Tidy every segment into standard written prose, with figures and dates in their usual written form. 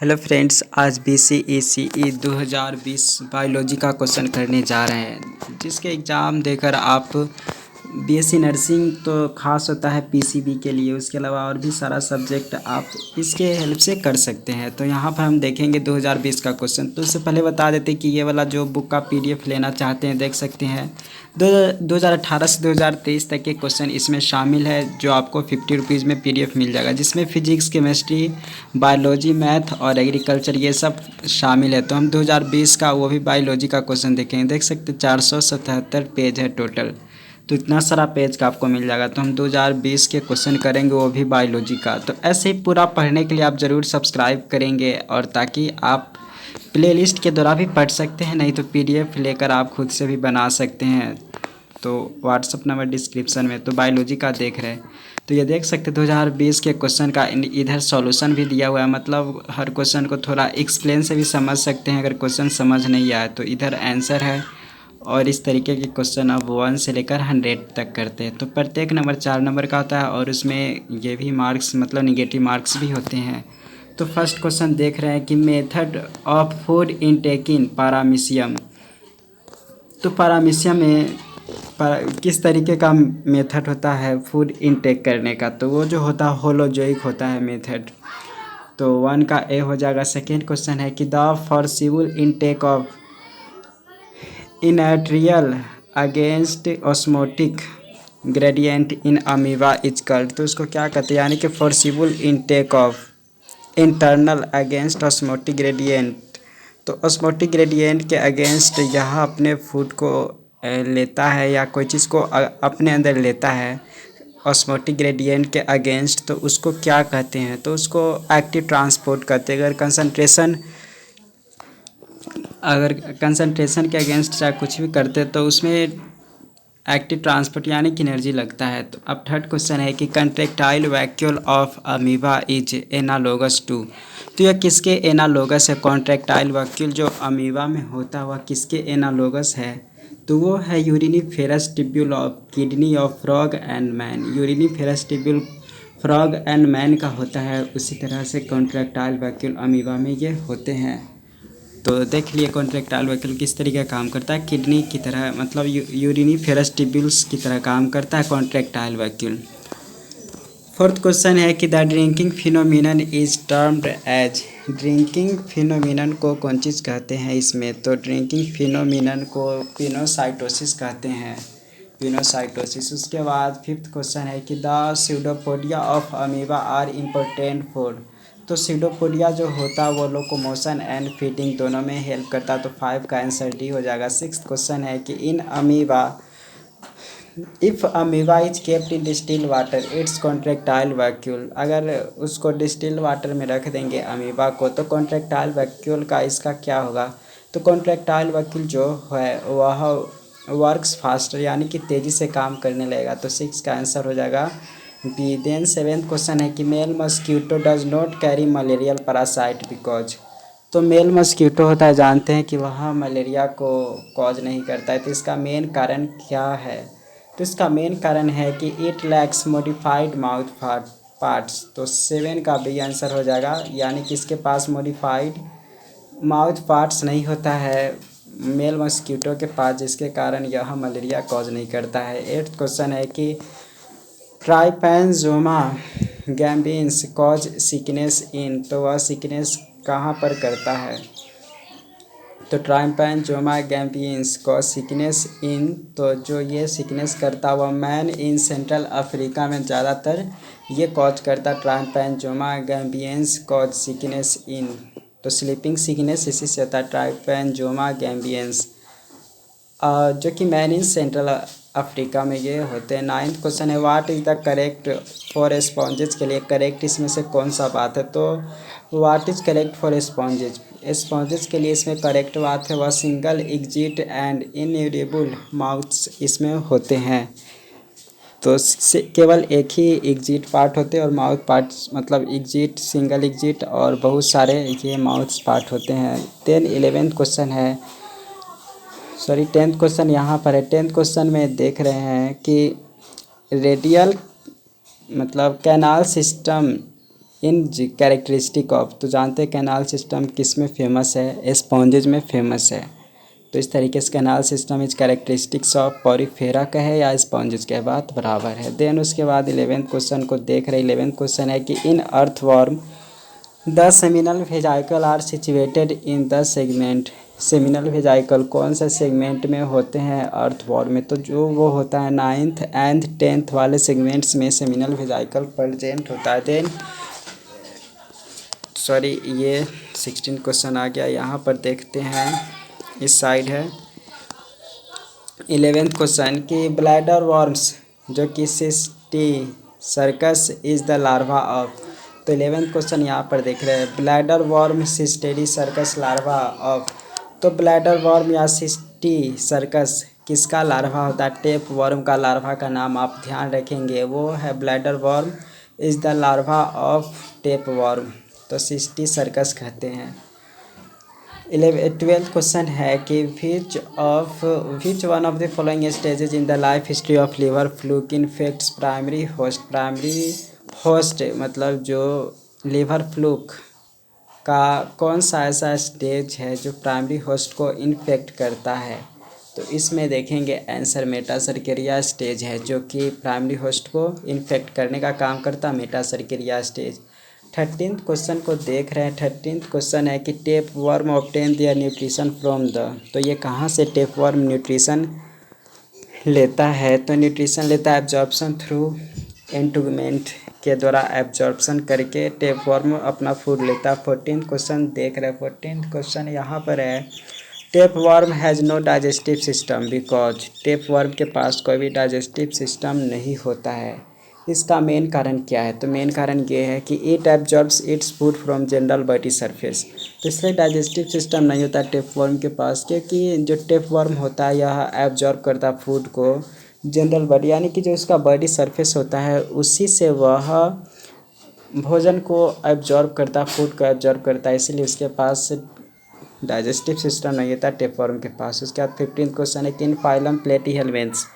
Hello friends, आज BCECE 2020 biology का question करने जा रहे हैं, जिसके एग्ज़ाम देकर आप BSc नर्सिंग तो ख़ास होता है PCB के लिए। उसके अलावा और भी सारा सब्जेक्ट आप इसके हेल्प से कर सकते हैं। तो यहाँ पर हम देखेंगे 2020 का क्वेश्चन। तो उससे पहले बता देते हैं कि ये वाला जो बुक का PDF लेना चाहते हैं देख सकते हैं। 2018 से 2023 तक के क्वेश्चन इसमें शामिल है, जो आपको 50 रुपीज़ में PDF मिल जाएगा, जिसमें फिजिक्स, केमिस्ट्री, बायोलॉजी, मैथ और एग्रीकल्चर ये सब शामिल है। तो हम 2020 का वो भी बायोलॉजी का क्वेश्चन देखेंगे। देख सकते हैं 477 पेज है टोटल। तो इतना सारा पेज का आपको मिल जाएगा। तो हम 2020 के क्वेश्चन करेंगे, वो भी बायोलॉजी का। तो ऐसे ही पूरा पढ़ने के लिए आप ज़रूर सब्सक्राइब करेंगे, और ताकि आप प्लेलिस्ट के द्वारा भी पढ़ सकते हैं, नहीं तो PDF लेकर आप खुद से भी बना सकते हैं। तो व्हाट्सअप नंबर डिस्क्रिप्शन में। तो बायोलॉजी का देख रहे हैं, तो ये देख सकते हैं 2020 के क्वेश्चन का इधर सॉल्यूशन भी दिया हुआ है। मतलब हर क्वेश्चन को थोड़ा एक्सप्लेन से भी समझ सकते हैं। अगर क्वेश्चन समझ नहीं आए तो इधर आंसर है। और इस तरीके के क्वेश्चन अब 1 से लेकर 100 तक करते हैं। तो प्रत्येक नंबर 4 नंबर का होता है, और उसमें ये भी मार्क्स मतलब निगेटिव मार्क्स भी होते हैं। तो फर्स्ट क्वेश्चन देख रहे हैं कि method of food intake in paramecium. तो पैरामीशियम में किस तरीके का मेथड होता है फूड इनटेक करने का, तो वो जो होता है होलोजोइक होता है मेथड। तो 1 का ए हो जाएगा। सेकेंड क्वेश्चन है कि the forcible intake of internal against osmotic gradient in amoeba is called. तो उसको क्या कहते हैं, यानी कि forcible intake of internal against osmotic gradient. तो ऑस्मोटिक ग्रेडियंट के अगेंस्ट यहाँ अपने फूड को लेता है, या कोई चीज़ को अपने अंदर लेता है ऑस्मोटिक ग्रेडियंट के अगेंस्ट, तो उसको क्या कहते हैं। तो उसको एक्टिव ट्रांसपोर्ट कहते हैं। अगर कंसंट्रेशन के अगेंस्ट चाहे कुछ भी करते तो उसमें एक्टिव ट्रांसपोर्ट यानी कि एनर्जी लगता है। तो अब थर्ड क्वेश्चन है कि contractile vacuole of amoeba is analogous to. तो यह किसके एनालोगस है। कॉन्ट्रैक्टाइल वैक्यूल जो अमीबा में होता है वह किसके एनालोगस है, तो वो है uriniferous tubule of kidney of frog and man. Uriniferous tubule frog and man का होता है, उसी तरह से कॉन्ट्रैक्टाइल वैक्यूल अमीबा में ये होते हैं। तो देख लिए कॉन्ट्रैक्टाइल वैक्यूल किस तरीके का काम करता है। किडनी की तरह मतलब यूरिनिफेरस ट्यूब्यूल्स की तरह काम करता है कॉन्ट्रैक्टाइल वैक्यूल। फोर्थ क्वेश्चन है कि the drinking phenomenon is termed as. Drinking phenomenon को कौन चीज़ कहते हैं इसमें, तो ड्रिंकिंग फिनोमिनन को पिनोसाइटोसिस कहते हैं, पिनोसाइटोसिस। उसके बाद फिफ्थ क्वेश्चन है कि the pseudopodia of amoeba are important food. तो स्यूडोपोडिया जो होता है वो लोकोमोशन एंड फीडिंग दोनों में हेल्प करता है। तो 5 का आंसर डी हो जाएगा। सिक्स्थ क्वेश्चन है कि in amoeba if amoeba is kept in distil water it's contractile vacuole. अगर उसको डिस्टिल वाटर में रख देंगे अमीबा को, तो कॉन्ट्रैक्टाइल वैक्यूल का इसका क्या होगा। तो कॉन्ट्रैक्टाइल वैक्यूल जो है वह वर्क्स फास्टर, यानी कि तेज़ी से काम करने लगेगा। तो 6 का आंसर हो जाएगा बी। देन सेवेंथ क्वेश्चन है कि male mosquito does not carry malarial parasite because. तो मेल मस्क्यूटो होता है, जानते हैं कि वह मलेरिया को कॉज नहीं करता है। तो इसका मेन कारण क्या है, तो इसका मेन कारण है कि it lacks modified mouth parts. तो 7 का बी आंसर हो जाएगा, यानी कि इसके पास मॉडिफाइड माउथ पार्ट्स नहीं होता है मेल मस्क्यूटो के पास, जिसके कारण यह मलेरिया कॉज नहीं करता है। 8th क्वेश्चन है कि ट्राइपैनजोमा गैम्बिन्स कॉज सिकनेस इन। तो वह सिकनेस कहाँ पर करता है, तो ट्राइपैनजोमा गैम्बिन्स कॉज सिकनेस इन। तो जो ये सिकनेस करता है वह मैन इन सेंट्रल अफ्रीका में ज़्यादातर ये कॉज करता है। ट्राइपैनजोमा गैम्बियंस कॉज सिकनेस इन। तो स्लीपिंग सिकनेस इसी से होता है, ट्राइपैनजोमा गैम्बियंस, जो कि मैन इन सेंट्रल अफ्रीका में ये होते हैं। 9th क्वेश्चन है what is the correct for sponges. के लिए करेक्ट इसमें से कौन सा बात है, तो व्हाट इज़ करेक्ट फॉर स्पॉन्जेज। स्पॉन्जेज के लिए इसमें करेक्ट बात है वह सिंगल एग्जिट एंड इनयूरेबल माउथ्स इसमें होते हैं। तो केवल एक ही एग्जिट पार्ट होते हैं, और माउथ पार्ट्स मतलब एग्जिट, सिंगल एग्जिट और बहुत सारे ये माउथ पार्ट होते हैं। 11th क्वेश्चन है, सॉरी 10th क्वेश्चन यहाँ पर है। 10th क्वेश्चन में देख रहे हैं कि रेडियल मतलब canal system in characteristic of, तो जानते हैं कैनाल सिस्टम किस में फेमस है, स्पॉन्जेज में फेमस है। तो इस तरीके से canal system is characteristics of Porifera का है या स्पॉन्जेज के, बात बराबर है। देन उसके बाद 11वें क्वेश्चन को देख रहे। 11वें क्वेश्चन है कि in earthworm the seminal vesicle are situated in the segment. Seminal vesicle कौन सा सेगमेंट में होते हैं अर्थवॉर्म में, तो जो वो होता है 9th एंड 10th वाले सेगमेंट्स में सेमिनल वेजाइकल प्रेजेंट होता है। देन सॉरी ये 16 क्वेश्चन आ गया, यहाँ पर देखते हैं इस साइड है 11th क्वेश्चन कि ब्लैडर वर्म्स जो कि cysticercus is the larva of. तो 11th क्वेश्चन यहाँ पर देख रहे हैं bladder worm cysticercus larva of. तो ब्लैडर वर्म या सिस्टी सर्कस किसका लार्वा होता है, टेप वर्म का लार्वा का नाम आप ध्यान रखेंगे, वो है bladder worm is the larva of tape worm, तो सिस्टी सर्कस कहते हैं। 12th क्वेश्चन है कि which one of the following stages in the life history of liver fluke infects primary host. Primary host मतलब जो लिवर फ्लूक का कौन सा ऐसा स्टेज है जो प्राइमरी होस्ट को इन्फेक्ट करता है, तो इसमें देखेंगे आंसर मेटासर्केरिया स्टेज है जो कि प्राइमरी होस्ट को इन्फेक्ट करने का काम करता है, मेटासर्केरिया स्टेज। 13th क्वेश्चन को देख रहे हैं। 13th क्वेश्चन है कि tape worm obtain their nutrition from the, तो ये कहाँ से टेप वर्म न्यूट्रिशन लेता है, तो न्यूट्रिशन लेता है एब्जॉर्प्शन थ्रू एंटुगमेंट के द्वारा एब्जॉर्प्शन करके टेप वर्म अपना फूड लेता है। 14th क्वेश्चन देख रहे हैं। 14th क्वेश्चन यहाँ पर है tapeworm has no digestive system because, tapeworm के पास कोई भी डाइजेस्टिव सिस्टम नहीं होता है। इसका मेन कारण क्या है, तो मेन कारण ये है कि it absorbs its food from general body surface, तो इसलिए डाइजेस्टिव सिस्टम नहीं होता टेप वर्म के पास, क्योंकि जो टेप वर्म होता है यह एब्जॉर्ब करता है फूड को जनरल बॉडी, यानी कि जो उसका बॉडी सरफेस होता है उसी से वह भोजन को एब्जॉर्ब करता है, फूड को एब्जॉर्ब करता है, इसलिए उसके पास डाइजेस्टिव सिस्टम नहीं होता टेप वर्म के पास। उसके बाद 15th क्वेश्चन है कि इन फाइलम प्लेटीहेल्मिन्थ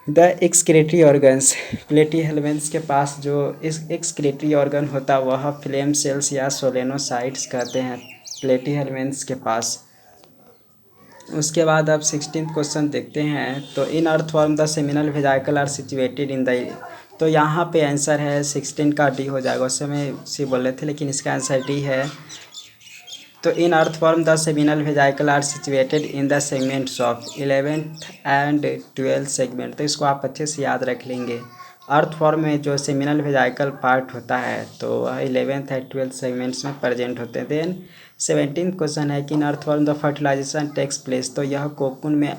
द एक्सक्रीटरी ऑर्गन्स। प्लेटीहेल्मिन्थ के पास जो इस एक्सक्रीटरी ऑर्गन होता है वह फ्लेम सेल्स या सोलेनोसाइट्स कहते हैं प्लेटीहेल्मिन्थ के पास। उसके बाद अब 16th क्वेश्चन देखते हैं। तो in earthworm the seminal vesicle are situated in the, तो यहाँ पे आंसर है 16 का डी हो जाएगा, उससे में सी बोल रहे थे लेकिन इसका आंसर डी है। तो in earthworm the seminal vesicle are situated in the segments of 11th and 12th segment, तो इसको आप अच्छे से याद रख लेंगे। अर्थवर्म में जो सेमिनल वेजाइकल पार्ट होता है तो वह 11th एंड 12th सेगमेंट्स में प्रेजेंट होते हैं। देन 17th क्वेश्चन है कि in earthworm the fertilisation takes place, तो यह कोकून में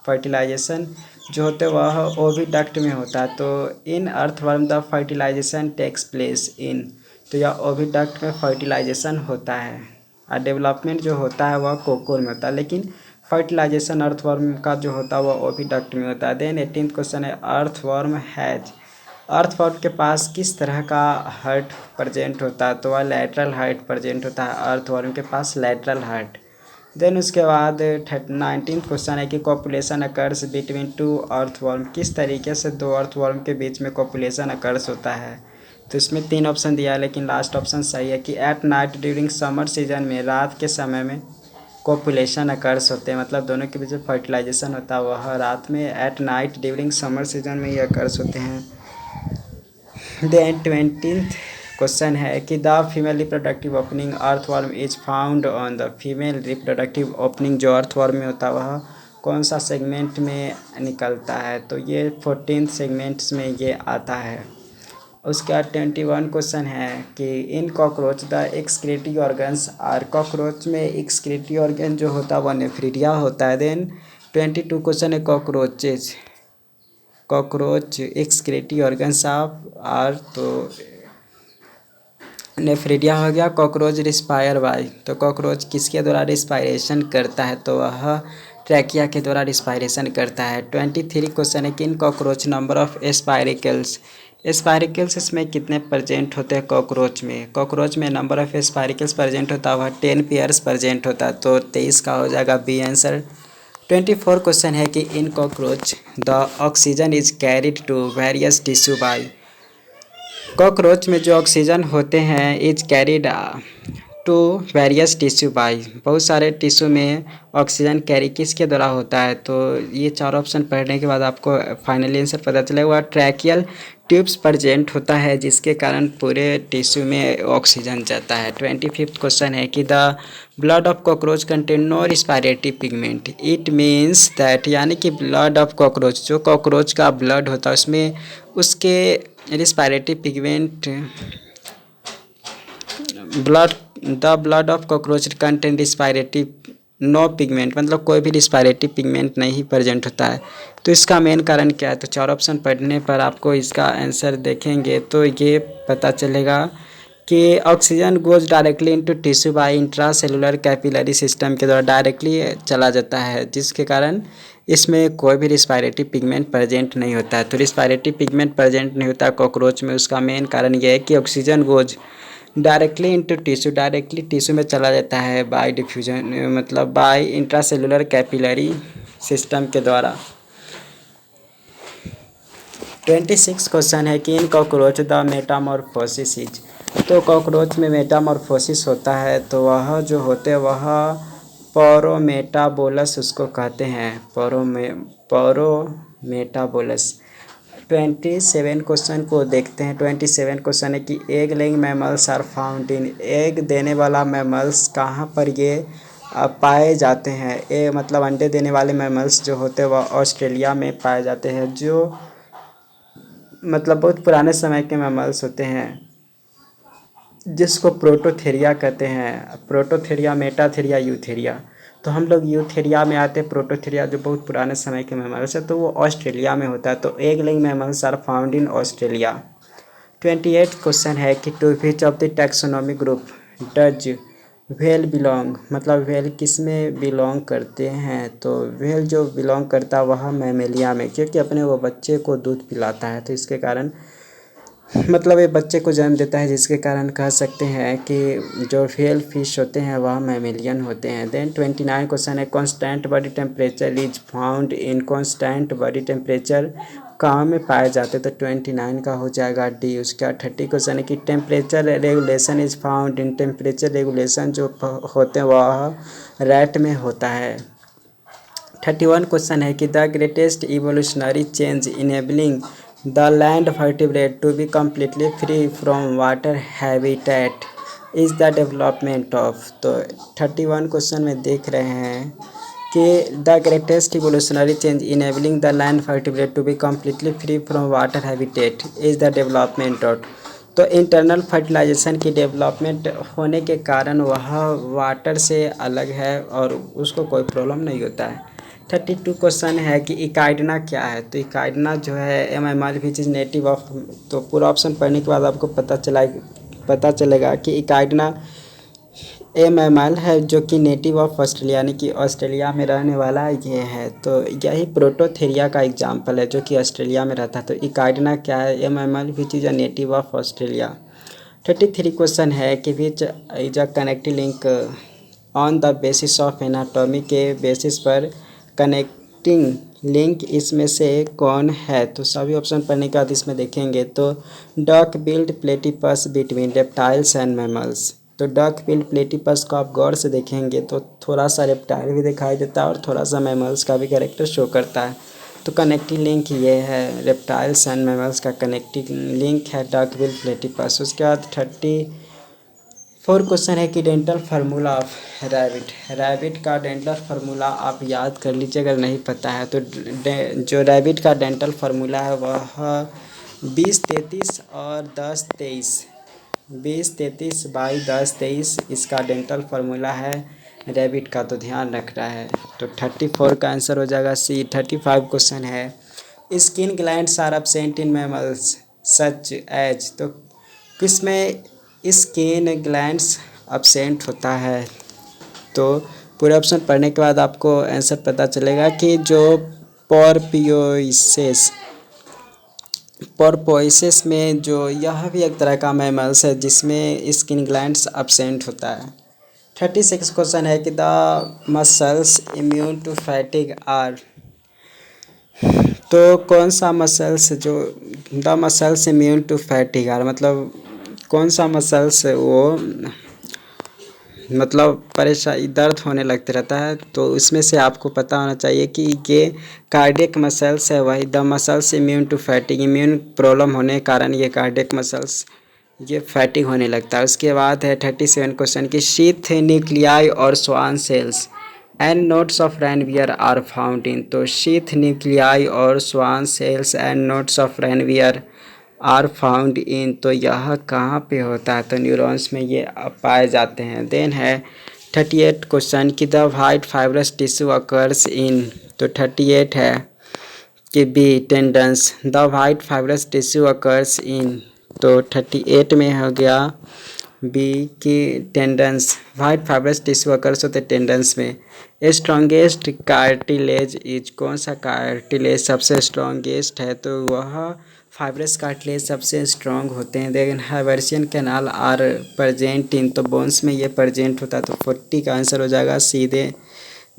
फर्टिलाइजेशन जो होते हैं वह ओविडक्ट में होता है। तो in earthworm the fertilisation takes place in, तो यह ओविडक्ट में फर्टिलाइजेशन होता है और डेवलपमेंट जो होता है वह कोकून में होता है, लेकिन फर्टिलाइजेशन अर्थवर्म का जो होता है वह ओविडक्ट में होता है। देन 18th क्वेश्चन है अर्थवर्म हैज, अर्थवर्म के पास किस तरह का हार्ट प्रेजेंट होता है, तो वह लैटरल हार्ट प्रेजेंट होता है अर्थवर्म के पास, लैटरल हार्ट। देन उसके बाद 19th क्वेश्चन है कि copulation occurs between two earthworm, किस तरीके से दो अर्थवर्म के बीच में कॉपुलेशन अकर्स होता है, तो इसमें 3 ऑप्शन दिया है लेकिन लास्ट ऑप्शन सही है कि at night during summer season में, रात के समय में कॉपुलेशन अकर्स होते हैं, मतलब दोनों के बीच में फर्टिलाइजेशन होता है वह रात में, at night during summer season में ये अकर्स होते हैं। देन 20th क्वेश्चन है कि the female reproductive opening earthworm is found on the, female reproductive opening जो अर्थवर्म में होता है वह कौन सा सेगमेंट में निकलता है, तो ये 14th सेगमेंट्स में ये आता है। उसके बाद 21 क्वेश्चन है कि in cockroach the excretory organs are, cockroach में एक्सक्रीटरी ऑर्गन जो होता है वह नेफ्रीडिया होता है। देन 22 क्वेश्चन है cockroaches, cockroach excretory organs of are, तो नेफ्रीडिया हो गया। कॉकरोच रिस्पायर बाय, तो कॉकरोच किसके द्वारा रिस्पायरेशन करता है, तो वह ट्रैकिया के द्वारा रिस्पायरेशन करता है। 23 क्वेश्चन है कि in cockroach number of spiracles, spiracles इसमें कितने प्रेजेंट होते हैं कॉकरोच में, कॉकरोच में नंबर ऑफ स्पायरिकल्स प्रेजेंट होता है वह 10 पेयर्स प्रेजेंट होता है, तो 23 का हो जाएगा बी आंसर। 24 क्वेश्चन है कि in cockroach the oxygen is carried to various tissue by, cockroach में जो ऑक्सीजन होते हैं is carried to various tissue by, बहुत सारे टिश्यू में ऑक्सीजन कैरी किसके द्वारा होता है। तो ये चार ऑप्शन पढ़ने के बाद आपको फाइनली आंसर पता चलेगा। ट्रैकियल ट्यूब्स प्रेजेंट होता है जिसके कारण पूरे टिश्यू में ऑक्सीजन जाता है। 25th क्वेश्चन है कि the blood of cockroach contain no respiratory pigment, it means that, यानी कि ब्लड ऑफ कॉकरोच, जो कॉकरोच का ब्लड होता है उसमें उसके respiratory pigment blood the blood of cockroach contain respiratory no pigment, मतलब कोई भी रिस्पायरेटरी पिगमेंट नहीं प्रेजेंट होता है। तो इसका मेन कारण क्या है। तो चार ऑप्शन पढ़ने पर आपको इसका आंसर देखेंगे तो ये पता चलेगा कि oxygen goes directly into tissue bye intra cellular capillary system के द्वारा डायरेक्टली चला जाता है, जिसके कारण इसमें कोई भी रिस्पायरेटरी पिगमेंट प्रेजेंट नहीं होता है। तो रिस्पायरेटरी पिगमेंट प्रेजेंट नहीं होता कॉकरोच में, उसका मेन कारण यह है कि oxygen goes directly into tissue, directly tissue में चला जाता है बाय डिफ्यूजन, मतलब बाय इंट्रासेलुलर कैपिलरी सिस्टम के द्वारा। 26 क्वेश्चन है कि in cockroach the Metamorphosis is, तो कॉकरोच में मेटामॉर्फोसिस होता है तो वह जो होते हैं वह पोरोमेटाबोलस उसको कहते हैं, पोरोमेटाबोलस। 27 क्वेश्चन को देखते हैं। 27 क्वेश्चन है कि egg laying mammals are found in, egg देने वाला मैमल्स कहाँ पर ये पाए जाते हैं। ए मतलब अंडे देने वाले मैमल्स जो होते हैं वह ऑस्ट्रेलिया में पाए जाते हैं, जो मतलब बहुत पुराने समय के मैमल्स होते हैं जिसको प्रोटोथेरिया कहते हैं। Prototheria, Metatheria, Eutheria. तो हम लोग यूथेरिया में आते हैं। प्रोटोथेरिया जो बहुत पुराने समय के मैमल्स है तो वो ऑस्ट्रेलिया में होता है। तो egg laying mammals are found in Australia. 28 question है कि to which of the taxonomy group does whale belong, मतलब व्हेल किस में बिलोंग करते हैं। तो व्हेल जो बिलोंग करता है वह मैमेलिया में, क्योंकि अपने वो बच्चे को दूध पिलाता है तो इसके कारण मतलब ये बच्चे को जन्म देता है, जिसके कारण कह सकते हैं कि जो व्हेल फिश होते हैं वह मैमेलियन होते हैं। देन 29 क्वेश्चन है constant body temperature is found in, constant body temperature कहाँ में पाए जाते हैं। तो 29 का हो जाएगा डी। उसका 30 क्वेश्चन है कि temperature regulation is found in, temperature regulation जो होते हैं वह रैट में होता है। 31 क्वेश्चन है कि the greatest evolutionary change enabling the land vertebrate to be completely free from water habitat is the development of. तो 31 क्वेश्चन में देख रहे हैं कि the greatest evolutionary change enabling the land vertebrate to be completely free from water habitat is the development of. तो internal fertilisation की development होने के कारण वह वाटर से अलग है और उसको कोई प्रॉब्लम नहीं होता है। 32 क्वेश्चन है कि इकाइडना क्या है। तो इकाइडना जो है MMR which is native of, तो पूरा ऑप्शन पढ़ने के बाद आपको पता चलेगा कि इकाइडना एमएमएल है जो कि नेटिव ऑफ ऑस्ट्रेलिया, यानी कि ऑस्ट्रेलिया में रहने वाला ये है। तो यही प्रोटोथेरिया का एग्जाम्पल है जो कि ऑस्ट्रेलिया में रहता है। तो इकाइडना क्या है, MML which is a native of Australia. 33 question है कि which is a connecting link on the basis of anatomy, के बेसिस पर कनेक्टिंग लिंक इसमें से कौन है। तो सभी ऑप्शन पढ़ने के बाद इसमें देखेंगे तो duck billed platypus between reptiles and mammals. तो डक बिल्ड प्लेटिपस को आप गौर से देखेंगे तो थोड़ा सा रेप्टाइल भी दिखाई देता है और थोड़ा सा मैमल्स का भी कैरेक्टर शो करता है। तो कनेक्टिंग लिंक ये है, रेप्टाइल्स एंड मैमल्स का कनेक्टिंग लिंक है डक बिल्ड प्लेटिपस। उसके बाद 34 क्वेश्चन है कि dental formula of rabbit, rabbit का डेंटल फार्मूला आप याद कर लीजिए अगर नहीं पता है। तो जो रैबिट का डेंटल फार्मूला है वह 20-33 और 10-23, 20-33 बाई 10-23 इसका डेंटल फार्मूला है रैबिट का, तो ध्यान रखना है। तो 34 का आंसर हो जाएगा सी। 35 क्वेश्चन है skin glands are absent in mammals such as, तो किसमें स्किन ग्लैंड्स एब्सेंट होता है। तो पूरे ऑप्शन पढ़ने के बाद आपको आंसर पता चलेगा कि जो पोरपोइसेस में जो यह भी एक तरह का मैमल्स है जिसमें स्किन ग्लैंड्स एब्सेंट होता है। 36 क्वेश्चन है कि the muscles immune to fatigue are, तो कौन सा मसल्स जो the muscles immune to fatigue are, मतलब कौन सा मसल्स वो मतलब परेशानी दर्द होने लगते रहता है, तो इसमें से आपको पता होना चाहिए कि ये कार्डियक मसल्स है, वही the muscles immune to fatigue, immune problem होने के कारण ये कार्डियक मसल्स ये फैटिग होने लगता है। उसके बाद है 37 क्वेश्चन की शीथ न्यूक्लियाई और Schwann cells and nodes of Ranvier are found in, तो शीथ न्यूक्लियाई और Schwann cells and nodes of Ranvier are found in, तो यह कहाँ पे होता है, तो न्यूरॉन्स में ये पाए जाते हैं। देन है 38 क्वेश्चन की the white fibrous tissue occurs in, तो 38 है कि B tendons, the white fibrous tissue occurs in, तो 38 में हो गया बी की tendons, white fibrous tissue occurs होते टेंडन्स में। स्ट्रॉन्गेस्ट कार्टिलेज इज, कौन सा कार्टिलेज सबसे स्ट्रॉन्गेस्ट है, तो वह फाइब्रस कार्टिलेज सबसे स्ट्रॉन्ग होते हैं। Then Haversian canal are present in, तो बोन्स में ये प्रजेंट होता है, तो 40 का आंसर हो जाएगा सीधे।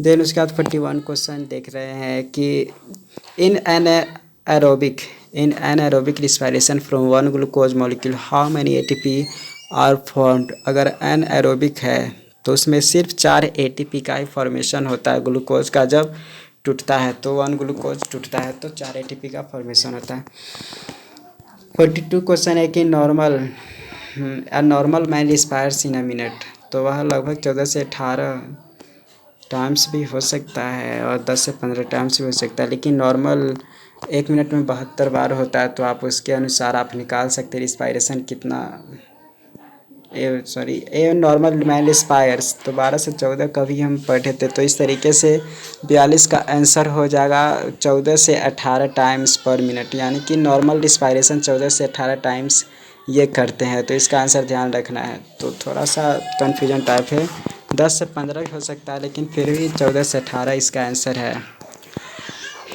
देन उसके बाद 41 क्वेश्चन देख रहे हैं कि in anaerobic respiration from one glucose molecule how many ATP are formed, अगर एन एरोबिक है तो उसमें सिर्फ 4 एटीपी का ही फॉर्मेशन होता है। ग्लूकोज का जब टूटता है तो वन ग्लूकोज टूटता है तो 4 एटीपी का फॉर्मेशन होता है। 42 क्वेश्चन है कि normal man respires in a minute, तो वह लगभग 14 से 18 टाइम्स भी हो सकता है और 10 से 15 टाइम्स भी हो सकता है, लेकिन नॉर्मल 1 मिनट में 72 बार होता है, तो आप उसके अनुसार आप निकाल सकते हैं रिस्पायरेशन कितना। ए नॉर्मल मैन रिस्पायर्स, तो 12 से 14 कभी हम पढ़े थे, तो इस तरीके से 42 का आंसर हो जाएगा 14 से 18 टाइम्स पर मिनट, यानी कि नॉर्मल रिस्पायरेशन 14 से 18 टाइम्स ये करते हैं, तो इसका आंसर ध्यान रखना है। तो थोड़ा सा कन्फ्यूजन टाइप है, 10 से 15 भी हो सकता है, लेकिन फिर भी 14 से 18 इसका आंसर है।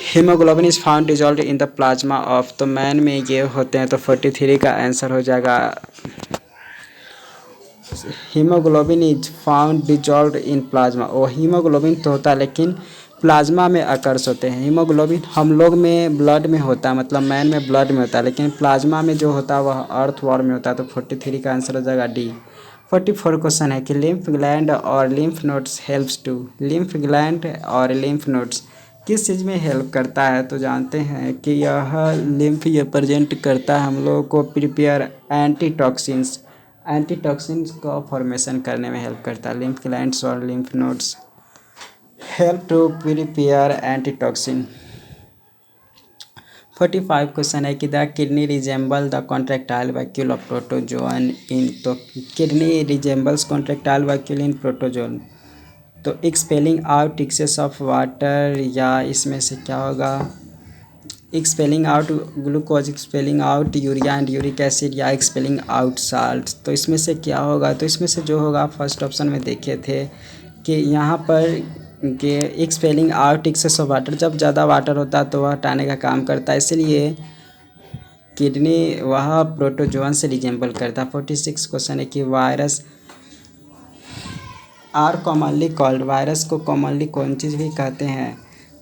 Haemoglobin is found dissolve in the plasma of, तो मैन में ये होते हैं, तो 43 का आंसर हो जाएगा। Haemoglobin is found dissolve in plasma, वो हीमोग्लोबिन तो होता है लेकिन प्लाज्मा में अकर्स होते हैं। हीमोग्लोबिन हम लोग में ब्लड में होता है, मतलब मैन में ब्लड में होता है, लेकिन प्लाज्मा में जो होता है वह अर्थवॉर्म में होता है, तो 43 का आंसर हो जाएगा डी। 44 क्वेश्चन है कि लिम्फ ग्लैंड और lymph nodes helps to, lymph gland और लिम्फ नोड्स किस चीज़ में हेल्प करता है, तो जानते हैं कि यह लिम्फ ये प्रेजेंट करता है हम लोगों को प्रिपेयर एंटीटॉक्सिन्स, एंटीटॉक्सिन्स का फॉर्मेशन करने में हेल्प करता है। लिम्फ ग्लैंड्स और lymph nodes help to prepare antitoxin. 45 question है कि the kidney resemble the contractile vacuole of protozoan in, तो kidney resembles contractile vacuole in protozoan, तो expelling out excess of water, या इसमें से क्या होगा expelling out glucose, expelling out urea and uric acid, या एक्सपेलिंग आउट साल्ट, तो इसमें से क्या होगा, तो इसमें से जो होगा फर्स्ट ऑप्शन में देखे थे कि यहाँ पर कि expelling out excess of water, जब ज़्यादा वाटर होता है तो वह हटाने का काम करता है, इसलिए किडनी वह प्रोटोजोन से रिजेंबल करता है। 46 क्वेश्चन है कि virus are commonly called, virus को कॉमनली कौन चीज़ भी कहते हैं,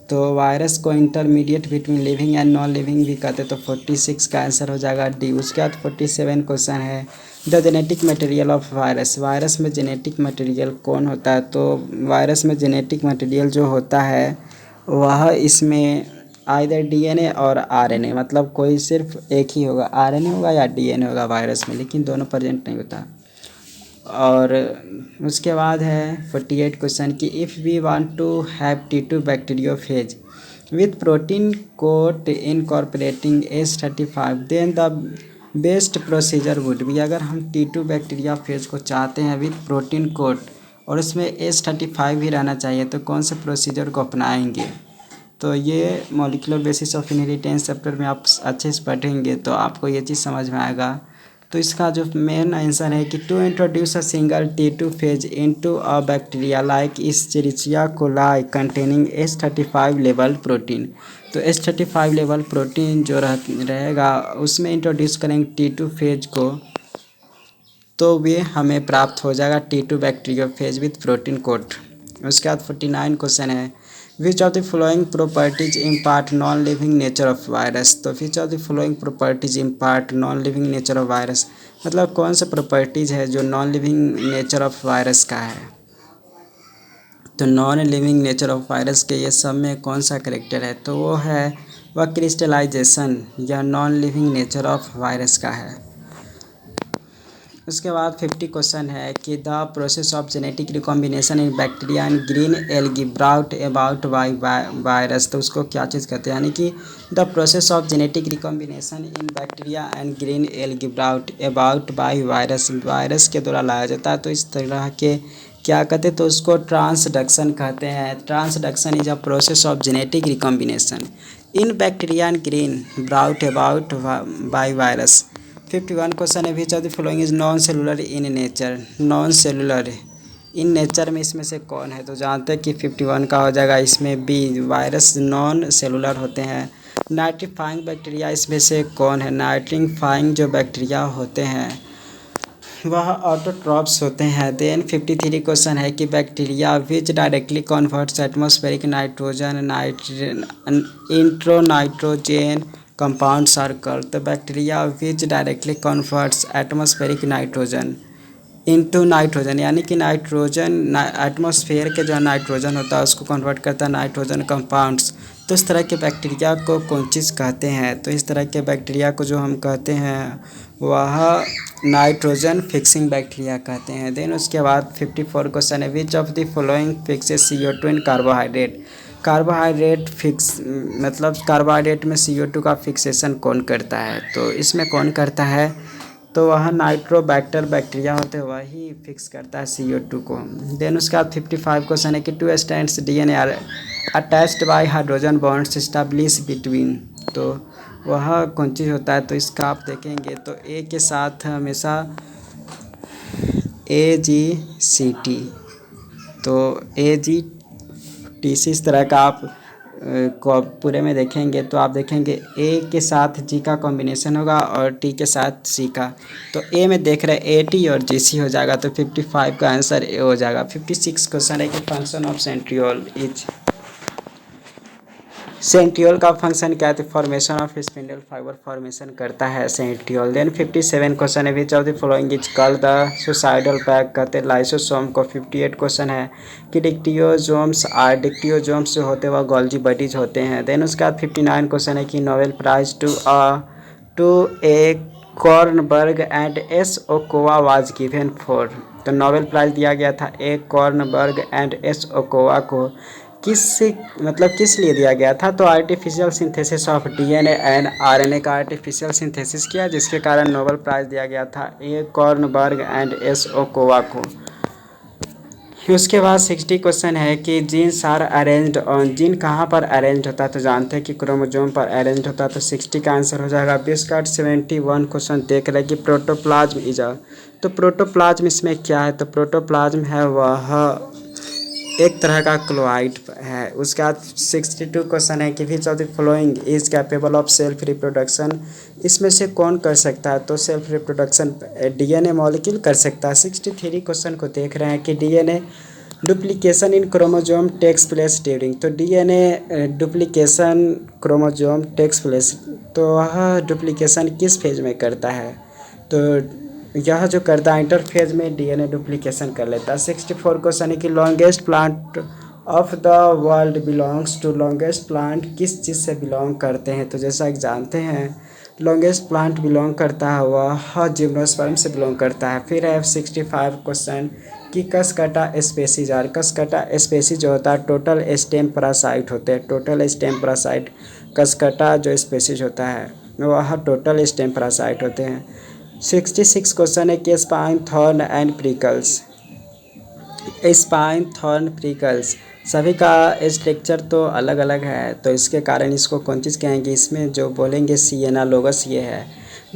तो वायरस को intermediate between living and non living भी कहते हैं, तो 46 का आंसर हो जाएगा डी। उसके बाद 47 क्वेश्चन है the genetic material of virus, virus में जेनेटिक मटेरियल कौन होता है, तो वायरस में जेनेटिक मटेरियल जो होता है वह इसमें आइदर डीएनए और आरएनए, मतलब कोई सिर्फ एक ही होगा, आरएनए होगा या डीएनए होगा वायरस में, लेकिन दोनों प्रेजेंट नहीं होता। और उसके बाद है 48 क्वेश्चन कि if we want to have T2 bacteriophage with protein coat incorporating H35 then the best procedure would be, अगर हम T2 बैक्टीरिया फेज को चाहते हैं विथ प्रोटीन कोट और उसमें H35 भी रहना चाहिए, तो कौन से प्रोसीजर को अपनाएंगे, तो ये molecular basis of inheritance chapter में आप अच्छे से पढ़ेंगे तो आपको ये चीज़ समझ में आएगा। तो इसका जो मेन आंसर है कि to introduce a single T2 phage into a bacteria like Escherichia coli containing H35 level protein, तो H35 लेवल प्रोटीन जो रहेगा उसमें इंट्रोड्यूस करेंगे T2 फेज को, तो वे हमें प्राप्त हो जाएगा T2 bacteriophage with protein coat. उसके बाद 49 क्वेश्चन है which of the following properties impart non living nature of virus. तो which of the following properties impart non living nature of virus, मतलब कौन सा प्रॉपर्टीज है जो non living nature of virus का है। तो non living nature of virus के ये सब में कौन सा करेक्टर है, तो वो है वह क्रिस्टलाइजेशन, या non living nature of virus का है। उसके बाद 50 क्वेश्चन है कि the process of genetic recombination in bacteria and green algae brought about by virus. तो उसको क्या चीज़ कहते हैं, यानी कि the process of genetic recombination in bacteria and green algae brought about by virus, virus के द्वारा लाया जाता है। तो इस तरह के क्या कहते हैं, तो उसको ट्रांसडक्शन कहते हैं। Transduction is a process of genetic recombination in bacteria and green brought about by virus. 51 question है which of the following is non cellular in nature. Non cellular in nature में इसमें से कौन है, तो जानते हैं कि 51 का हो जाएगा इसमें बी, वायरस नॉन सेलुलर होते हैं। नाइट्रीफाइंग बैक्टीरिया इसमें से कौन है, नाइट्रीफाइंग जो बैक्टीरिया होते हैं वह ऑटोट्रॉप्स होते हैं। देन 53 क्वेश्चन है कि bacteria which directly converts atmospheric nitrogen into nitrogen compound circle. तो bacteria which directly converts atmospheric nitrogen into nitrogen, यानी कि नाइट्रोजन एटमॉस्फेयर के जो नाइट्रोजन होता है उसको कन्वर्ट करता है नाइट्रोजन कंपाउंड्स। तो इस तरह के बैक्टीरिया को कौन चीज़ कहते हैं, तो इस तरह के बैक्टीरिया को जो हम कहते हैं वह नाइट्रोजन फिक्सिंग बैक्टीरिया कहते हैं। देन उसके बाद 54 क्वेश्चन है which of the following fixes CO2 in carbohydrate. Carbohydrate fix मतलब कार्बोहाइड्रेट में CO2 का फिक्सेशन कौन करता है, तो इसमें कौन करता है, तो वह नाइट्रोबैक्टर बैक्टीरिया होते हैं वही फिक्स करता है CO2 को। देन उसके बाद 55 क्वेश्चन है कि 2 strands DNA are attached by hydrogen bonds establish between. तो वह कौन चीज़ होता है, तो इसका आप देखेंगे तो A के साथ हमेशा AGCT, तो AGTC इस तरह का आप को पूरे में देखेंगे तो आप देखेंगे A के साथ G का कॉम्बिनेशन होगा और T के साथ C का। तो A में देख रहे हैं AT और GC हो जाएगा, तो 55 का आंसर A हो जाएगा। 56 क्वेश्चन है कि function of centriole is. Centriole का फंक्शन क्या है, तो formation of spindle fibre formation करता है सेंट्रियोल। देन 57 क्वेश्चन है which of the following is called the suicidal pack, कहते हैं लाइसोसोम को। 58 क्वेश्चन है कि डिक्टियोजोम्स जो होते हैं वह गोल्जी बॉडीज होते हैं। देन उसके बाद 59 क्वेश्चन है कि Nobel prize to A Kornberg and S. ओकोवा was given for. तो नोबेल प्राइज़ दिया गया था ए कॉर्नबर्ग एंड S. ओकोवा को किस लिए दिया गया था, तो artificial synthesis of DNA and RNA का आर्टिफिशियल सिंथेसिस किया, जिसके कारण नोबेल प्राइज़ दिया गया था ए कॉर्नबर्ग एंड S. ओकोवा को। उसके बाद 60 क्वेश्चन है कि genes are arranged on, gene कहाँ पर अरेंज होता है, तो जानते हैं कि क्रोमोसोम पर अरेंज होता है। तो 60 का आंसर हो जाएगा। 71 क्वेश्चन देख रहे हैं कि प्रोटोप्लाज्म इज अ, तो प्रोटोप्लाज्म इसमें क्या है, तो प्रोटोप्लाज्म है वह एक तरह का क्लोराइड है। उसके बाद 62 क्वेश्चन है कि which of the following is capable of self reproduction. इसमें से कौन कर सकता है, तो सेल्फ रिप्रोडक्शन DNA मॉलिक्यूल कर सकता है। 63 क्वेश्चन को देख रहे हैं कि DNA duplication in chromosome takes place during, तो DNA duplication chromosome takes place, तो वह डुप्लीकेशन किस फेज में करता है, तो यह जो करता है इंटरफेज में DNA डुप्लीकेशन कर लेता है। 64 क्वेश्चन है कि longest plant of the world belongs to, longest plant किस चीज़ से बिलोंग करते हैं, तो जैसा कि जानते हैं लॉन्गेस्ट प्लांट बिलोंग करता है वह जिम्नोस्पर्म से बिलोंग करता है। फिर है 65 क्वेश्चन कि Cuscuta species are, Cuscuta species जो होता है टोटल स्टेम पैरासाइट होते हैं। टोटल स्टेम पैरासाइट कसकटा जो स्पेसीज होता है वह टोटल स्टेम पैरासाइट होते हैं। 66 क्वेश्चन है कि spine thorn and prickles, spine thorn prickles सभी का स्ट्रक्चर तो अलग अलग है, तो इसके कारण इसको कौन चीज़ कहेंगे, इसमें जो बोलेंगे सिएना लोगस ये है।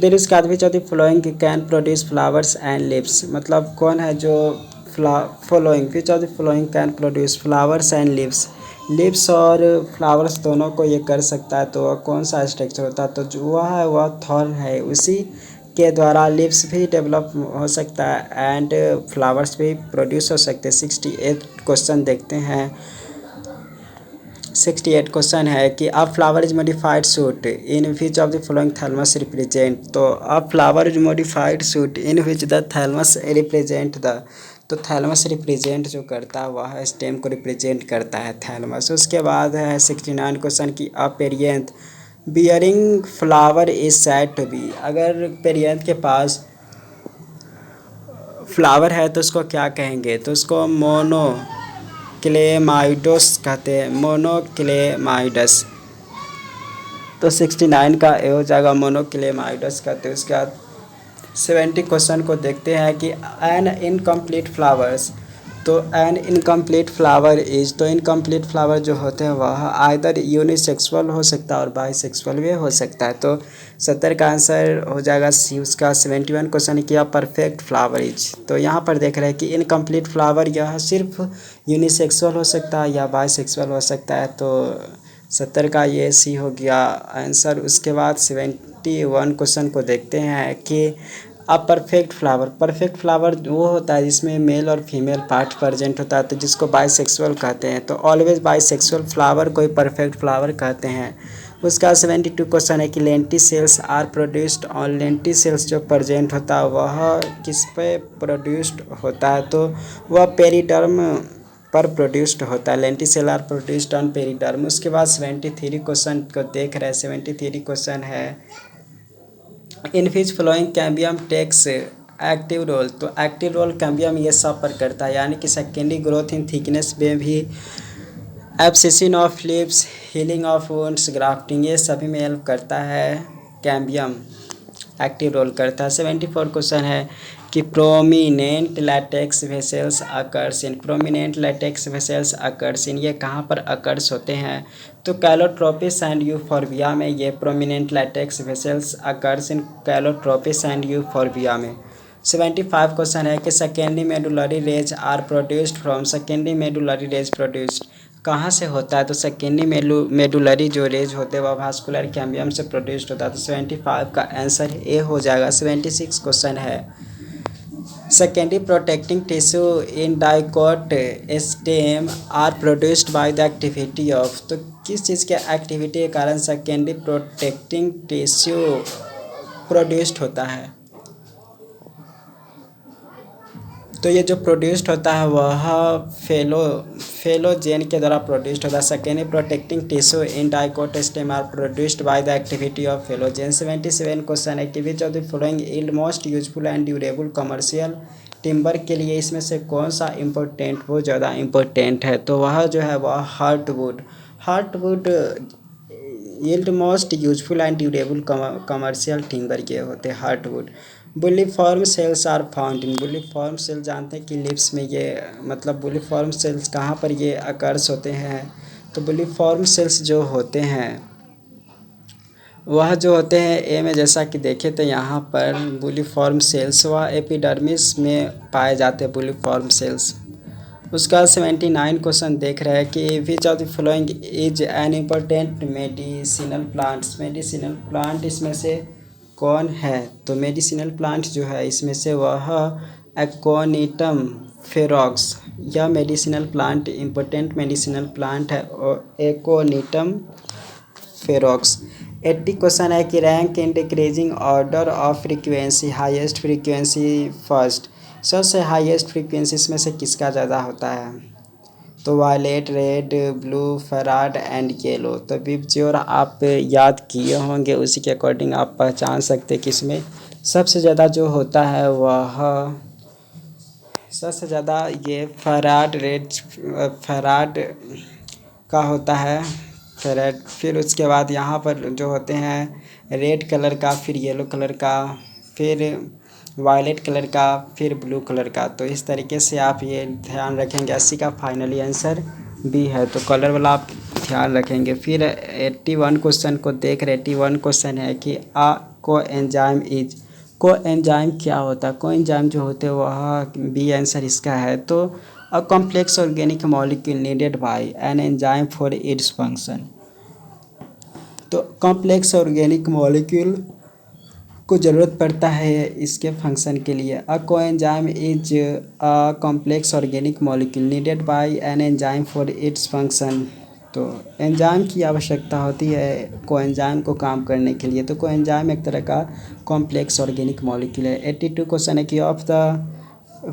देन उसके बाद which of the following can produce flowers and leaves, मतलब कौन है जो following which of the following can produce flowers and leaves, leaves और फ्लावर्स दोनों को ये कर सकता है, तो कौन सा स्ट्रक्चर होता है, तो जो वह है वह थॉर्न है, उसी के द्वारा लिव्स भी डेवलप हो सकता है एंड फ्लावर्स भी प्रोड्यूस हो सकते हैं। 68 क्वेश्चन देखते हैं 68 क्वेश्चन है कि a flower is modified shoot in which of the following thalamus represent. तो a flower is modified shoot in which the thalamus represent the. तो थैलमस रिप्रेजेंट जो करता है वह स्टेम को रिप्रेजेंट करता है थैलमस। उसके बाद है 69 क्वेश्चन की a perianth bearing flower is said to be. अगर पेरियंथ के पास फ्लावर है तो उसको क्या कहेंगे, तो उसको मोनोक्लेमाइडोस कहते हैं, मोनोक्लेमाइडस। तो 69 का ए हो जाएगा मोनोक्लेमाइडस कहते हैं। उसके बाद 70 क्वेश्चन को देखते हैं कि एन इनकम्प्लीट फ्लावर्स। तो एन इनकम्प्लीट फ्लावर इज, तो इनकम्प्लीट फ्लावर जो होते हैं वह आइदर यूनिसेक्सुअल हो सकता है और बाईसेक्सुअल भी हो सकता है। तो 70 का आंसर हो जाएगा सी उसका। 71 क्वेश्चन किया परफेक्ट फ्लावर इज। तो यहाँ पर देख रहे हैं कि इनकम्प्लीट फ्लावर यह सिर्फ यूनिसेक्सुअल हो सकता है या बाईसेक्सुअल हो सकता है। तो 70 का ये सी हो गया आंसर। उसके बाद 71 क्वेश्चन को देखते हैं कि a perfect flower. Perfect flower वो होता है जिसमें मेल और फीमेल पार्ट प्रेजेंट होता है, तो जिसको बाइसेक्सुअल कहते हैं। तो ऑलवेज बाइसेक्सुअल फ्लावर को ही परफेक्ट फ्लावर कहते हैं। उसका 72 क्वेश्चन है कि lenticels are produced on. Lenticels जो प्रेजेंट होता है वह किस पे प्रोड्यूस्ड होता है, तो वह पेरिडर्म पर प्रोड्यूस्ड होता है। Lenticel are produced on periderm. उसके बाद 73 क्वेश्चन को देख रहे हैं। 73 क्वेश्चन है in which following cambium takes active role. तो एक्टिव रोल कैम्बियम ये सब पर करता है, यानी कि सेकेंडरी ग्रोथ इन थिकनेस में भी, abscission of leaves, healing of wounds, grafting, ये सभी में हेल्प करता है कैम्बियम, एक्टिव रोल करता है। 74 क्वेश्चन है कि प्रोमिनेंट लैटेक्स वेसल्स अकर्स इन। प्रोमिनेंट लैटेक्स वेसल्स अकर्स इन, ये कहाँ पर अकर्स होते हैं, तो कैलोट्रोपिस एंड यूफोर्बिया में ये prominent latex vessels occurs in Calotropis and Euphorbia में। 75 क्वेश्चन है कि secondary medullary rays are produced from. Secondary medullary rays produced कहाँ से होता है, तो सेकेंडरी मेडुलरी जो रेज होते हैं वह वास्कुलर कैम्बियम से प्रोड्यूस्ड होता है। तो 75 का आंसर ए हो जाएगा। 76 क्वेश्चन है secondary protecting tissue in dicot stem are produced by the activity of. तो किस चीज़ के एक्टिविटी के कारण सेकेंडरी प्रोटेक्टिंग टिश्यू प्रोड्यूस्ड होता है, तो ये जो प्रोड्यूस्ड होता है वह फेलोजेन के द्वारा प्रोड्यूस्ड होता है। Secondary protecting tissue in dicot stem are produced by the activity of phellogen. 77 question है कि which of the following is most useful and durable commercial timber के लिए इसमें से कौन सा इम्पोर्टेंट, वो ज़्यादा इम्पोर्टेंट है, तो वह जो है वह heartwood. Heartwood yield most useful and durable commercial timber के होते हैं heartwood. Bulliform cells are found in. Bulliform cell जानते हैं कि लिप्स में ये, मतलब बुलिफॉर्म सेल्स कहाँ पर ये अकर्स होते हैं, तो बुलिफॉर्म सेल्स जो होते हैं वह जो होते हैं ए में, जैसा कि देखे तो यहाँ पर बुलिफॉर्म सेल्स वह एपिडर्मिस में पाए जाते हैं बुलिफॉर्म सेल्स। उसका 79 क्वेश्चन देख रहे हैं कि which of the following is an important medicinal plants. Medicinal plant इसमें से कौन है, तो मेडिसिनल प्लांट जो है इसमें से वह एकोनिटम फेरोक्स, यह medicinal plant important medicinal plant है और एकोनिटम फेरोक्स। 80 क्वेश्चन है कि rank in decreasing order of frequency, highest frequency first. सबसे हाईएस्ट फ्रीक्वेंसी इसमें से किसका ज़्यादा होता है, तो वायलेट, रेड, ब्लू, फेराड एंड येलो। तो बिप जो आप याद किए होंगे उसी के अकॉर्डिंग आप पहचान सकते हैं कि इसमें सबसे ज़्यादा जो होता है वह सबसे ज़्यादा ये फेराड, फेराड का होता है, फेराड। फिर उसके बाद यहाँ पर जो होते हैं रेड कलर का, फिर येलो कलर का, फिर वायलेट कलर का, फिर ब्लू कलर का। तो इस तरीके से आप ये ध्यान रखेंगे। 80 का फाइनली आंसर बी है, तो कलर वाला आप ध्यान रखेंगे। फिर 81 क्वेश्चन को देख रहे। 81 क्वेश्चन है कि कोएंजाइम इज। कोएंजाइम क्या होता है, कोएंजाइम जो होते हैं वह बी आंसर इसका है। तो a complex organic molecule needed bye an enzyme for its function. तो कॉम्प्लेक्स ऑर्गेनिक मॉलिक्यूल को ज़रूरत पड़ता है इसके फंक्शन के लिए। अ coenzyme is a complex organic molecule needed bye an enzyme for its function. तो एंजाइम की आवश्यकता होती है कोएंजाइम को काम करने के लिए। तो कोएंजाइम एक तरह का कॉम्प्लेक्स ऑर्गेनिक मॉलिक्यूल है। 82 क्वेश्चन है कि of the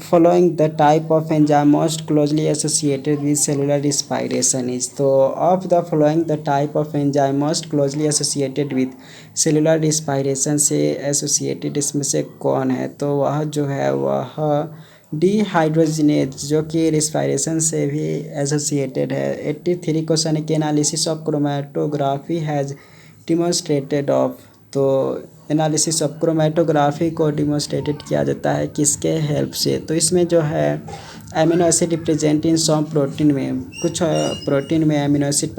following the type of enzyme most closely associated with cellular respiration is. तो of the following the type of enzyme most closely associated with cellular respiration से associated इसमें से कौन है? तो वह जो है वह डिहाइड्रोजिनेज जो कि रिस्पायरेशन से भी एसोसिएटेड है। 83 क्वेश्चन है कि analysis of chromatography has demonstrated of. तो एनालिसिस ऑफ क्रोमेटोग्राफी को डिमॉन्स्ट्रेटेड किया जाता है किसके हेल्प से? तो इसमें जो है amino acid represent in some protein में, कुछ प्रोटीन में एमिनो एसिड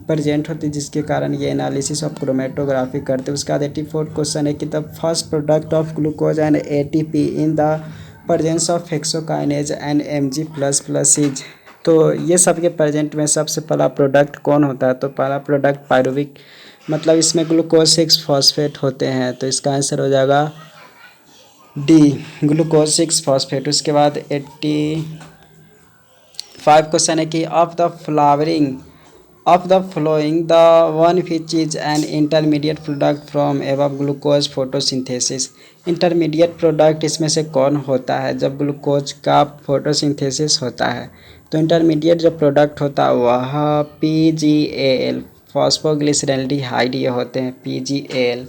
प्रेजेंट होती है जिसके कारण ये एनालिसिस ऑफ क्रोमेटोग्राफी करते हैं। उसके बाद 84 क्वेश्चन है कि the first product of glucose and ATP in the presence of hexokinase and Mg++ is. तो ये सब के प्रेजेंट में सबसे पहला प्रोडक्ट कौन होता है? तो पहला प्रोडक्ट पायरुविक, मतलब इसमें ग्लूकोज 6 फॉस्फेट होते हैं। तो इसका आंसर हो जाएगा डी, ग्लूकोज 6 फॉस्फेट। उसके बाद 85 क्वेश्चन है कि of the flowing the one which is an intermediate product from above glucose photosynthesis. Intermediate product इसमें से कौन होता है जब ग्लूकोज का फोटोसिंथेसिस होता है? तो इंटरमीडिएट जो प्रोडक्ट होता है वह PGAL, फॉस्फोग्लिसरल्डिहाइड, ये होते हैं PGAL।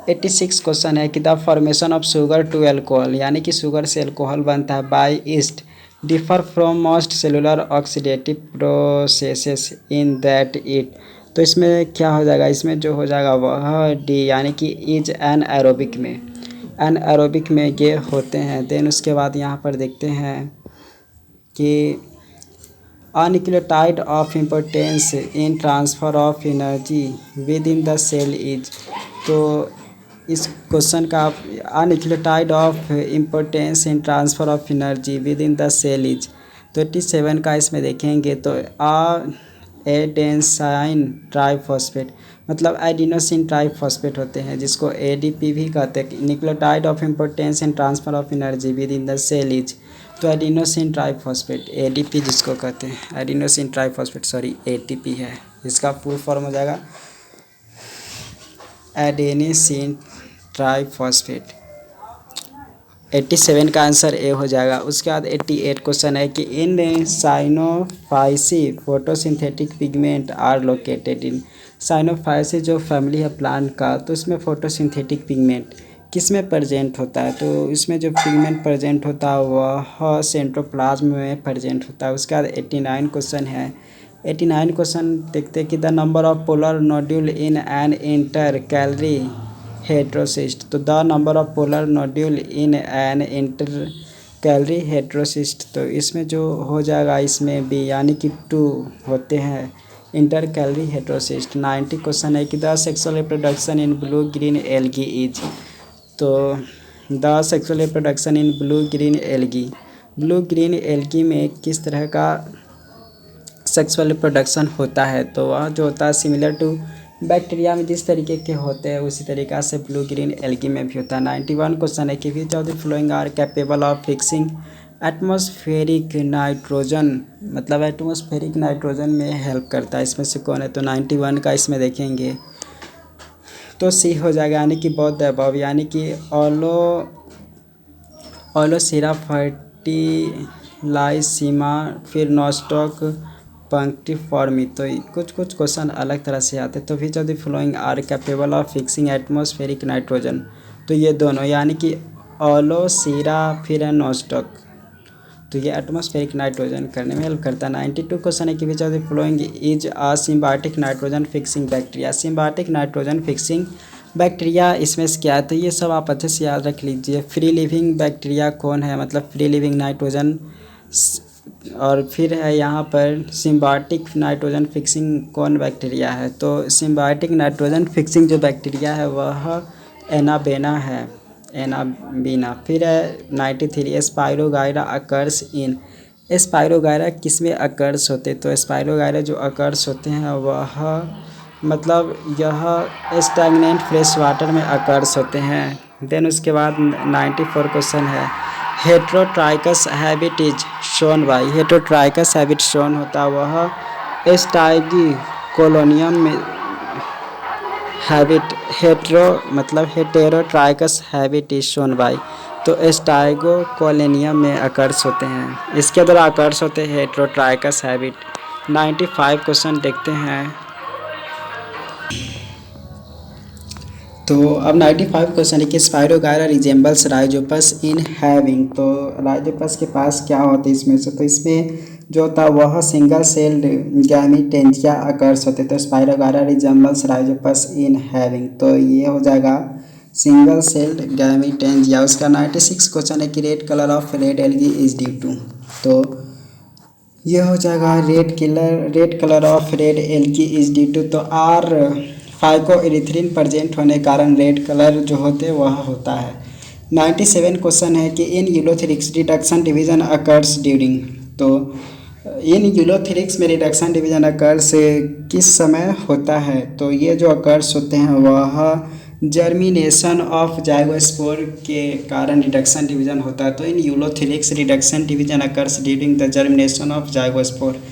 86 क्वेश्चन है कि the formation of sugar to alcohol, यानी कि शुगर से अल्कोहल बनता है by yeast, differ from most cellular oxidative processes in that it. तो इसमें क्या हो जाएगा? इसमें जो हो जाएगा वह डी, यानी कि इज एन एरोबिक में ये होते हैं। देन उसके बाद यहाँ पर देखते हैं कि nucleotide of importance in transfer of energy within the cell is. तो इस क्वेश्चन का nucleotide of importance in transfer of energy within the cell is. तो 87 का इसमें देखेंगे तो एडेनोसिन ट्राइफॉस्फेट, मतलब एडिनोसिन ट्राइफॉस्फेट होते हैं जिसको ADP भी कहते हैं। Nucleotide of importance in transfer of energy within the cell is. तो एडिनोसिन ट्राइफॉस्फेट ADP जिसको कहते हैं, एडिनोसिन ट्राइफॉस्फेट ATP है। इसका फुल फॉर्म हो जाएगा एडेनोसिन ट्राइफॉस्फेट। 87 का आंसर ए हो जाएगा। उसके बाद 88 क्वेश्चन है कि in Cyanophyceae photosynthetic pigment are located in. Cyanophyceae जो फैमिली है प्लांट का, तो इसमें फोटोसिंथेटिक पिगमेंट किस में प्रेजेंट होता है? तो इसमें जो पिगमेंट प्रेजेंट होता है वह सेंट्रोप्लाज्म में प्रेजेंट होता है। उसके बाद 89 क्वेश्चन है। 89 क्वेश्चन देखते हैं कि the number of polar nodule in an intercalary heterocyst. तो the number of polar nodule in an intercalary heterocyst, तो इसमें जो हो जाएगा इसमें बी, यानी कि 2 होते हैं इंटर कैलरी हेट्रोसिस्ट। 90 क्वेश्चन है कि the sexual reproduction in blue green algae is. तो the sexual reproduction in blue green algae में किस तरह का सेक्सुअल रिप्रोडक्शन होता है? तो वह जो होता है सिमिलर टू बैक्टीरिया में जिस तरीके के होते हैं उसी तरीक़ा से ब्लू ग्रीन एल्गी में भी होता है। 91 क्वेश्चन है कि which of the following are capable of fixing atmospheric nitrogen, मतलब एटमॉस्फेरिक नाइट्रोजन में हेल्प करता है, इसमें से कौन है? तो 91 का इसमें देखेंगे तो सी हो जाएगा, यानी कि बोथ द अबव, यानी कि ओलोसीरा फर्टिलाइसीमा, फिर नोस्टॉक पंक्टिफॉर्मी। तो कुछ क्वेश्चन अलग तरह से आते हैं। तो which of the following are capable of fixing atmospheric nitrogen, तो ये दोनों, यानी कि ओलोसीरा फिर है नोस्टॉक, तो ये एटमॉस्फेरिक नाइट्रोजन करने में हेल्प करता है। 92 क्वेश्चन है कि which of the following is a symbiotic nitrogen fixing bacteria. Symbiotic nitrogen fixing bacteria इसमें से क्या है? तो ये सब आप अच्छे से याद रख लीजिए। फ्री लिविंग बैक्टीरिया कौन है, मतलब फ्री लिविंग नाइट्रोजन, और फिर है यहाँ पर सिम्बायोटिक नाइट्रोजन फिक्सिंग कौन बैक्टीरिया है? तो सिम्बायोटिक नाइट्रोजन फिक्सिंग जो बैक्टीरिया है वह एनाबेना है, एनाबीना। फिर है 93 स्पाइरोगाइरा अकर्स इन। स्पाइरोगाइरा किस में अकर्स होते? तो स्पाइरोगाइरा जो अकर्स होते हैं वह मतलब यह स्टैग्नेंट फ्रेश वाटर में अकर्स होते हैं। देन उसके बाद 94 क्वेश्चन है heterotrichous habit is shown by. Heterotrichous habit shown होता है वह एस्टाइगी कोलोनियम में हैबिट हेट्रो मतलब हेटेरोट्राइकस हैबिट इज शोन बाई। तो एस्टाइगो कोलोनियम में अकर्स होते हैं, इसके द्वारा अकर्स होते हैं हेटेरोट्राइकस हैबिट। 95 क्वेश्चन देखते हैं। तो अब 95 क्वेश्चन है कि spirogyra resembles Rhizopus in having. तो राइजोपस के पास क्या होता है इसमें से, तो इसमें जो होता है वह सिंगल सेल्ड गैमीटेंजिया अकर्स होते हैं। तो spirogyra resembles Rhizopus in having, तो ये हो जाएगा सिंगल सेल्ड गैमीटेंजिया। उसका 96 क्वेश्चन है कि red colour of red algae is due to. तो ये हो जाएगा red colour of red algae is due to. तो आर फाइकोइरिथ्रिन प्रेजेंट होने के कारण रेड कलर जो होते हैं वह होता है। 97 क्वेश्चन है कि इन Ulothrix reduction division occurs during. तो इन यूलोथेरिक्स में रिडक्शन डिवीजन अकर्स किस समय होता है, तो ये जो अकर्स होते हैं वह जर्मिनेशन ऑफ जाइगोस्पोर के कारण रिडक्शन डिवीजन होता है। तो in Ulothrix reduction division occurs during the germination of zygospore.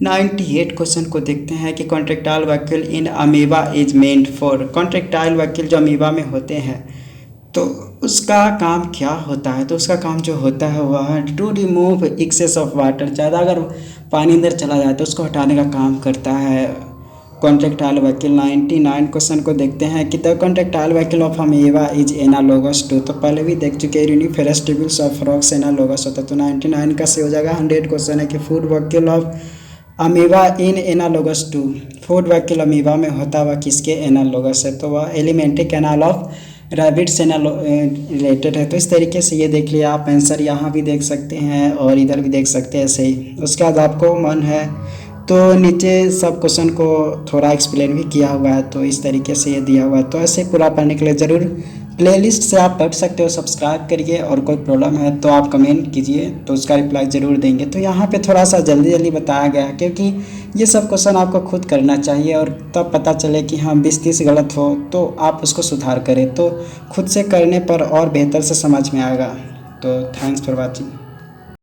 98 question को देखते हैं कि contractile vacuole in amoeba is meant for. Contractile vacuole जो अमीबा में होते हैं तो उसका काम क्या होता है, तो उसका काम जो होता है वह to remove excess of water, ज़्यादा अगर पानी अंदर चला जाए तो उसको हटाने का काम करता है कॉन्ट्रेक्टाइल वैक्यूल। 99 क्वेश्चन को देखते हैं कि the contractile vacuole of amoeba is analogous to. तो पहले भी देख चुके हैं यूनिफेरस ट्यूब्यूल्स ऑफ रॉक्स एनालोगस होता है। तो 99 का से हो जाएगा। 100 क्वेश्चन है कि food vacuole of amoeba in analogous to. Food vacuole amoeba में होता हुआ किसके एनालोगस है, तो वह एलिमेंट्री कैनाल ऑफ रैबिट से रिलेटेड है। तो इस तरीके से ये देख लिया आप, आंसर यहाँ भी देख सकते हैं और इधर भी देख सकते हैं ऐसे ही। उसके बाद आपको मन है तो नीचे सब क्वेश्चन को थोड़ा एक्सप्लेन भी किया हुआ है, तो इस तरीके से ये दिया हुआ है। तो ऐसे पूरा पढ़ने के लिए ज़रूर प्लेलिस्ट से आप पढ़ सकते हो, सब्सक्राइब करिए और कोई प्रॉब्लम है तो आप कमेंट कीजिए तो उसका रिप्लाई ज़रूर देंगे। तो यहाँ पे थोड़ा सा जल्दी जल्दी बताया गया है क्योंकि ये सब क्वेश्चन आपको खुद करना चाहिए और तब पता चले कि हाँ 20-30 गलत हो तो आप उसको सुधार करें, तो खुद से करने पर और बेहतर से समझ में आएगा। तो थैंक्स फॉर वॉचिंग।